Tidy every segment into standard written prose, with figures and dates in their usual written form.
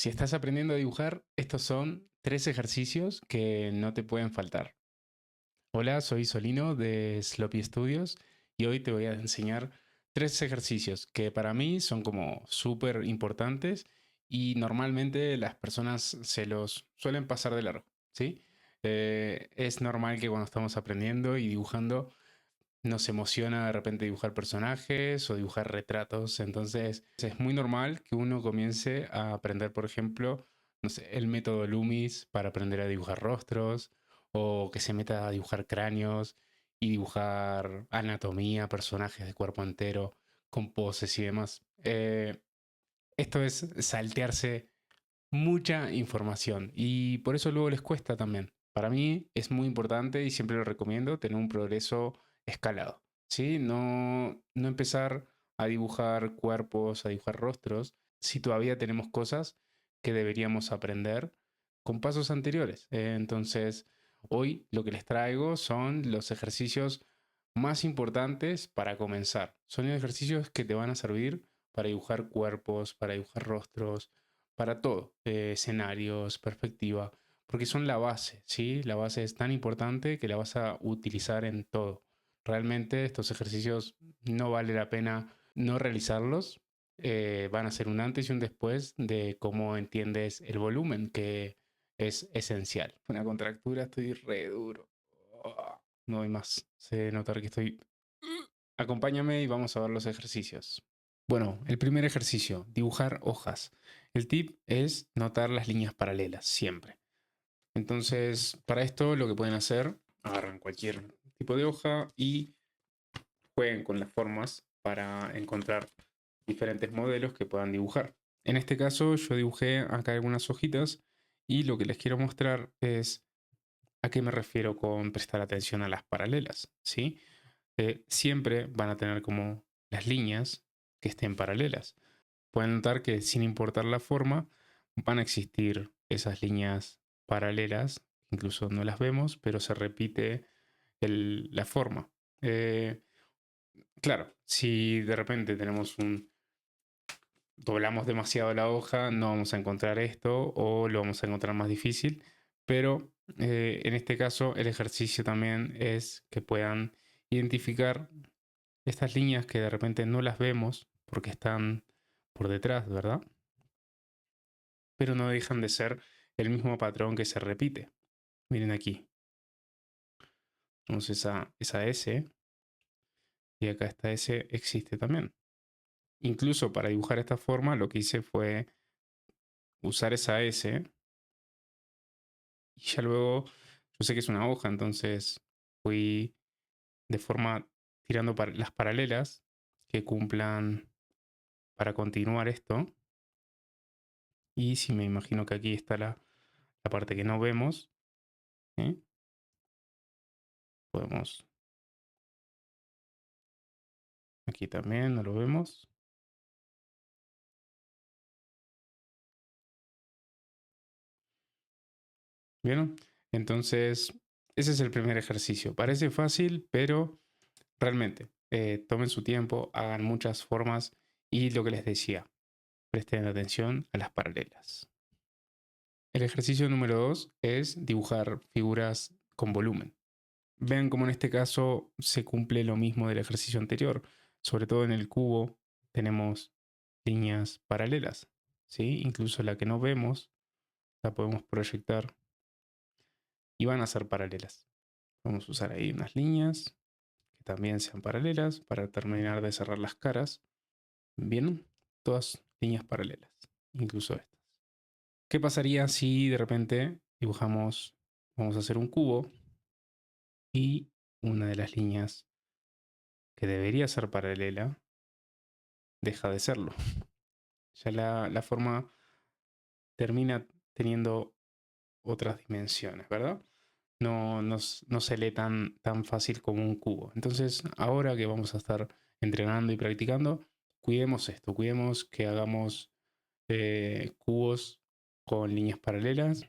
Si estás aprendiendo a dibujar, estos son 3 ejercicios que no te pueden faltar. Hola, soy Solino de Sloppy Studios y hoy te voy a enseñar 3 ejercicios que para mí son como súper importantes y normalmente las personas se los suelen pasar de largo, ¿sí? Es normal que cuando estamos aprendiendo y dibujando nos emociona de repente dibujar personajes o dibujar retratos. Entonces es muy normal que uno comience a aprender, por ejemplo, no sé, el método Loomis para aprender a dibujar rostros, o que se meta a dibujar cráneos y dibujar anatomía, personajes de cuerpo entero, con poses y demás. Esto es saltearse mucha información y por eso luego les cuesta también. Para mí es muy importante y siempre lo recomiendo tener un progreso escalado, ¿sí? No empezar a dibujar cuerpos, a dibujar rostros, si todavía tenemos cosas que deberíamos aprender con pasos anteriores. Entonces, hoy lo que les traigo son los ejercicios más importantes para comenzar. Son ejercicios que te van a servir para dibujar cuerpos, para dibujar rostros, para todo, escenarios, perspectiva, porque son la base, ¿sí? La base es tan importante que la vas a utilizar en todo. Realmente estos ejercicios no vale la pena no realizarlos. Van a ser un antes y un después de cómo entiendes el volumen, que es esencial. Una contractura, estoy re duro. No hay más. Sé notar que estoy... Acompáñame y vamos a ver los ejercicios. Bueno, el primer ejercicio, dibujar hojas. El tip es notar las líneas paralelas, siempre. Entonces, para esto lo que pueden hacer, agarran cualquier tipo de hoja y jueguen con las formas para encontrar diferentes modelos que puedan dibujar. En este caso, yo dibujé acá algunas hojitas y lo que les quiero mostrar es a qué me refiero con prestar atención a las paralelas, ¿sí? Siempre van a tener como las líneas que estén paralelas. Pueden notar que sin importar la forma, van a existir esas líneas paralelas, incluso no las vemos, pero se repite la forma. Claro, si de repente doblamos demasiado la hoja, no vamos a encontrar esto o lo vamos a encontrar más difícil, pero en este caso el ejercicio también es que puedan identificar estas líneas que de repente no las vemos porque están por detrás, ¿verdad? Pero no dejan de ser el mismo patrón que se repite. Miren aquí, tenemos esa S y acá esta S existe también. Incluso para dibujar esta forma lo que hice fue usar esa S y ya luego yo sé que es una hoja, entonces fui de forma tirando las paralelas que cumplan para continuar esto. Y si me imagino que aquí está la parte que no vemos, ¿eh? Podemos, aquí también no lo vemos. ¿Vieron? Entonces, ese es el primer ejercicio. Parece fácil, pero realmente tomen su tiempo, hagan muchas formas y lo que les decía, presten atención a las paralelas. El ejercicio número 2 es dibujar figuras con volumen. Vean cómo en este caso se cumple lo mismo del ejercicio anterior. Sobre todo en el cubo tenemos líneas paralelas, ¿sí? Incluso la que no vemos la podemos proyectar y van a ser paralelas. Vamos a usar ahí unas líneas que también sean paralelas para terminar de cerrar las caras. Bien, todas líneas paralelas, incluso estas. ¿Qué pasaría si de repente dibujamos, vamos a hacer un cubo y una de las líneas que debería ser paralela deja de serlo? Ya la forma termina teniendo otras dimensiones, ¿verdad? No se lee tan fácil como un cubo. Entonces, ahora que vamos a estar entrenando y practicando, cuidemos esto, cuidemos que hagamos cubos con líneas paralelas,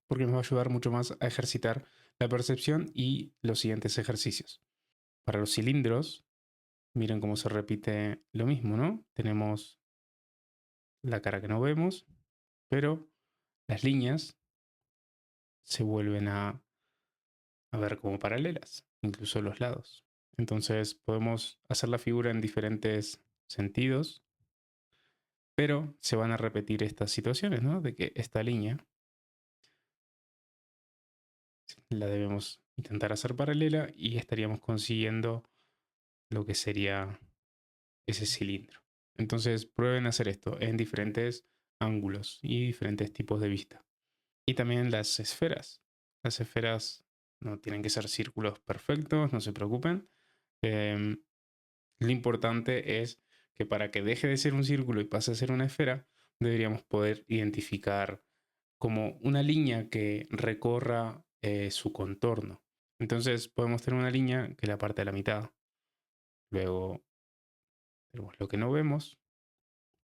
porque nos va a ayudar mucho más a ejercitar la percepción y los siguientes ejercicios. Para los cilindros, miren cómo se repite lo mismo, ¿no? Tenemos la cara que no vemos, pero las líneas se vuelven a ver como paralelas, incluso los lados. Entonces podemos hacer la figura en diferentes sentidos, pero se van a repetir estas situaciones, ¿no? De que esta línea la debemos intentar hacer paralela y estaríamos consiguiendo lo que sería ese cilindro. Entonces prueben hacer esto en diferentes ángulos y diferentes tipos de vista. Y también las esferas. Las esferas no tienen que ser círculos perfectos, no se preocupen. Lo importante es que para que deje de ser un círculo y pase a ser una esfera, deberíamos poder identificar como una línea que recorra su contorno. Entonces podemos tener una línea que la parte de la mitad. Luego tenemos lo que no vemos,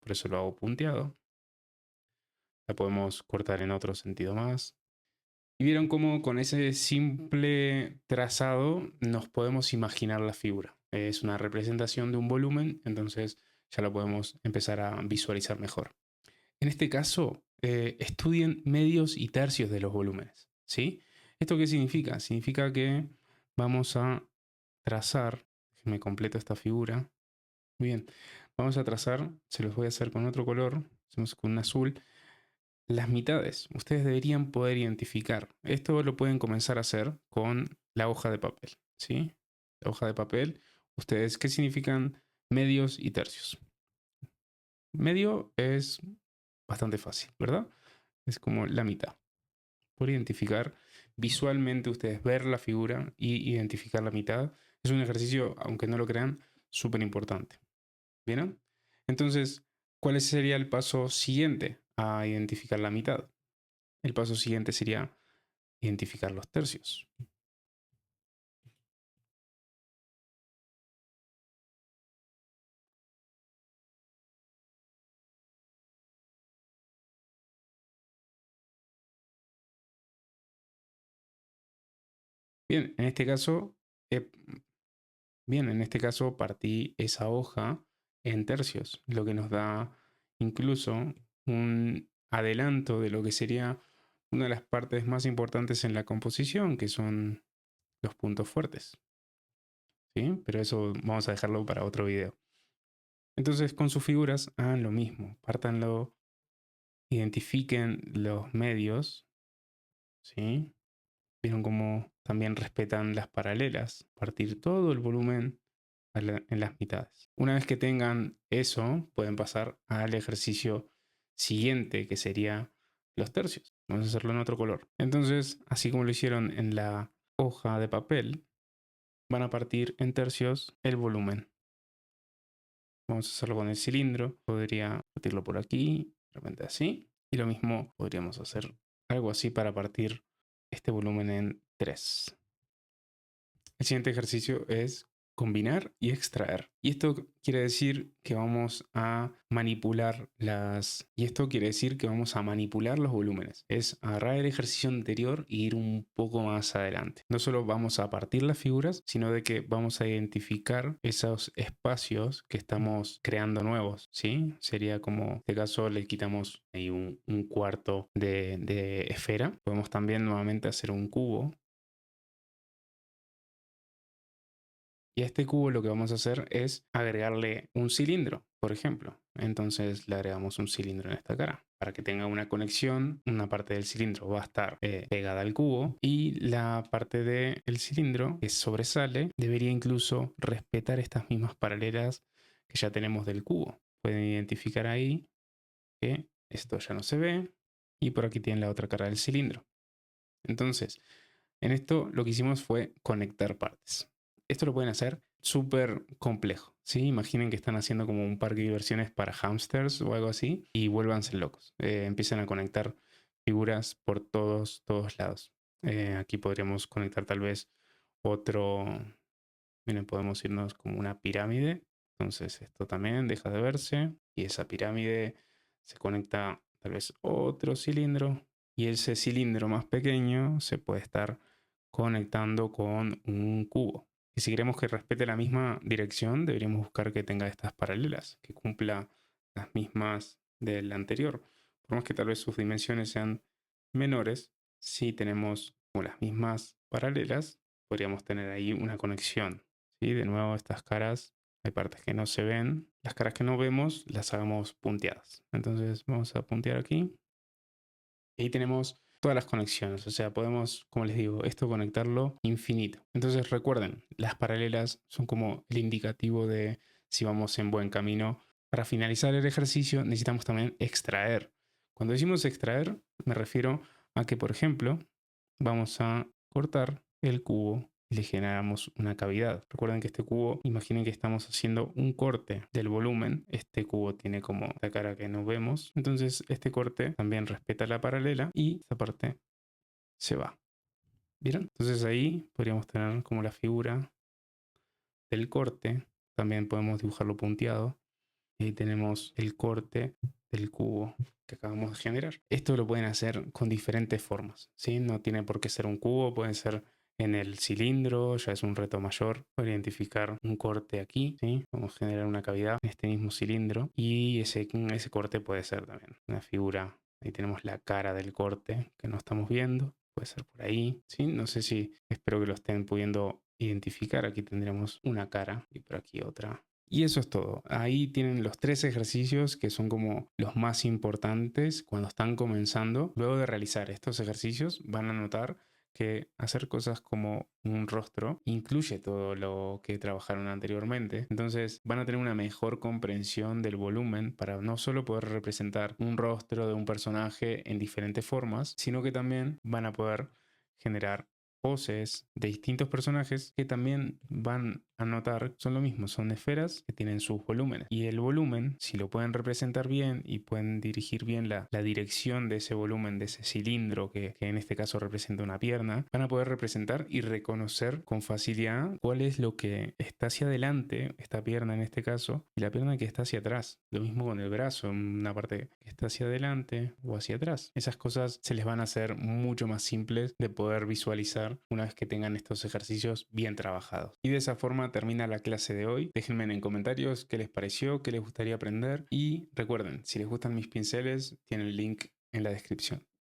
por eso lo hago punteado. La podemos cortar en otro sentido más. Y vieron cómo con ese simple trazado nos podemos imaginar la figura. Es una representación de un volumen, entonces ya lo podemos empezar a visualizar mejor. En este caso, estudien medios y tercios de los volúmenes, ¿sí? ¿Esto qué significa? Significa que vamos a trazar, me completo esta figura, muy bien, vamos a trazar, se los voy a hacer con otro color, hacemos con un azul, las mitades. Ustedes deberían poder identificar. Esto lo pueden comenzar a hacer con la hoja de papel, ¿sí? La hoja de papel, ustedes, ¿qué significan medios y tercios? Medio es bastante fácil, ¿verdad? Es como la mitad. Por identificar visualmente, ustedes ver la figura y identificar la mitad. Es un ejercicio, aunque no lo crean, súper importante. ¿Vieron? Entonces, ¿cuál sería el paso siguiente a identificar la mitad? El paso siguiente sería identificar los tercios. Bien, en este caso, eh, partí esa hoja en tercios, lo que nos da incluso un adelanto de lo que sería una de las partes más importantes en la composición, que son los puntos fuertes. ¿Sí? Pero eso vamos a dejarlo para otro video. Entonces, con sus figuras hagan lo mismo. Pártanlo, identifiquen los medios, ¿sí? Vieron cómo también respetan las paralelas, partir todo el volumen en las mitades. Una vez que tengan eso, pueden pasar al ejercicio siguiente, que sería los tercios. Vamos a hacerlo en otro color. Entonces, así como lo hicieron en la hoja de papel, van a partir en tercios el volumen. Vamos a hacerlo con el cilindro. Podría partirlo por aquí, de repente así. Y lo mismo podríamos hacer algo así para partir este volumen en 3. El siguiente ejercicio es combinar y extraer. Y esto quiere decir que vamos a manipular los volúmenes. Es agarrar el ejercicio anterior e ir un poco más adelante. No solo vamos a partir las figuras, sino de que vamos a identificar esos espacios que estamos creando nuevos, ¿sí? Sería como, en este caso le quitamos ahí un cuarto de esfera. Podemos también nuevamente hacer un cubo. Y a este cubo lo que vamos a hacer es agregarle un cilindro, por ejemplo. Entonces le agregamos un cilindro en esta cara. Para que tenga una conexión, una parte del cilindro va a estar pegada al cubo y la parte del cilindro que sobresale debería incluso respetar estas mismas paralelas que ya tenemos del cubo. Pueden identificar ahí que esto ya no se ve y por aquí tienen la otra cara del cilindro. Entonces, en esto lo que hicimos fue conectar partes. Esto lo pueden hacer súper complejo, ¿sí? Imaginen que están haciendo como un parque de diversiones para hamsters o algo así y vuélvanse locos. Empiezan a conectar figuras por todos lados. Aquí podríamos conectar tal vez otro... Miren, podemos irnos como una pirámide. Entonces esto también deja de verse y esa pirámide se conecta tal vez otro cilindro y ese cilindro más pequeño se puede estar conectando con un cubo. Y si queremos que respete la misma dirección, deberíamos buscar que tenga estas paralelas, que cumpla las mismas del anterior. por más que tal vez sus dimensiones sean menores, si tenemos como las mismas paralelas, podríamos tener ahí una conexión. ¿Sí? De nuevo, estas caras, hay partes que no se ven. Las caras que no vemos las hagamos punteadas. Entonces vamos a puntear aquí. Y ahí tenemos todas las conexiones. O sea, podemos, como les digo, esto conectarlo infinito. Entonces recuerden, las paralelas son como el indicativo de si vamos en buen camino. Para finalizar el ejercicio necesitamos también extraer. Cuando decimos extraer, me refiero a que, por ejemplo, vamos a cortar el cubo y le generamos una cavidad. Recuerden que este cubo, imaginen que estamos haciendo un corte del volumen. Este cubo tiene como la cara que no vemos. Entonces este corte también respeta la paralela y esta parte se va. ¿Vieron? Entonces ahí podríamos tener como la figura del corte. También podemos dibujarlo punteado. Y ahí tenemos el corte del cubo que acabamos de generar. Esto lo pueden hacer con diferentes formas, ¿sí? No tiene por qué ser un cubo, puede ser en el cilindro, ya es un reto mayor. Poder identificar un corte aquí, ¿sí? Vamos a generar una cavidad en este mismo cilindro y ese corte puede ser también una figura. Ahí tenemos la cara del corte que no estamos viendo. Puede ser por ahí, ¿sí? No sé si, espero que lo estén pudiendo identificar. Aquí tendremos una cara y por aquí otra. Y eso es todo. Ahí tienen los 3 ejercicios que son como los más importantes cuando están comenzando. Luego de realizar estos ejercicios van a notar que hacer cosas como un rostro incluye todo lo que trabajaron anteriormente. Entonces van a tener una mejor comprensión del volumen para no solo poder representar un rostro de un personaje en diferentes formas, sino que también van a poder generar poses de distintos personajes que también van a notar son lo mismo, son esferas que tienen sus volúmenes. Y el volumen, si lo pueden representar bien y pueden dirigir bien la dirección de ese volumen, de ese cilindro que en este caso representa una pierna, van a poder representar y reconocer con facilidad cuál es lo que está hacia adelante, esta pierna en este caso, y la pierna que está hacia atrás. Lo mismo con el brazo, una parte que está hacia adelante o hacia atrás. Esas cosas se les van a hacer mucho más simples de poder visualizar una vez que tengan estos ejercicios bien trabajados. Y de esa forma termina la clase de hoy. Déjenme en comentarios qué les pareció, qué les gustaría aprender y recuerden, si les gustan mis pinceles, tienen el link en la descripción.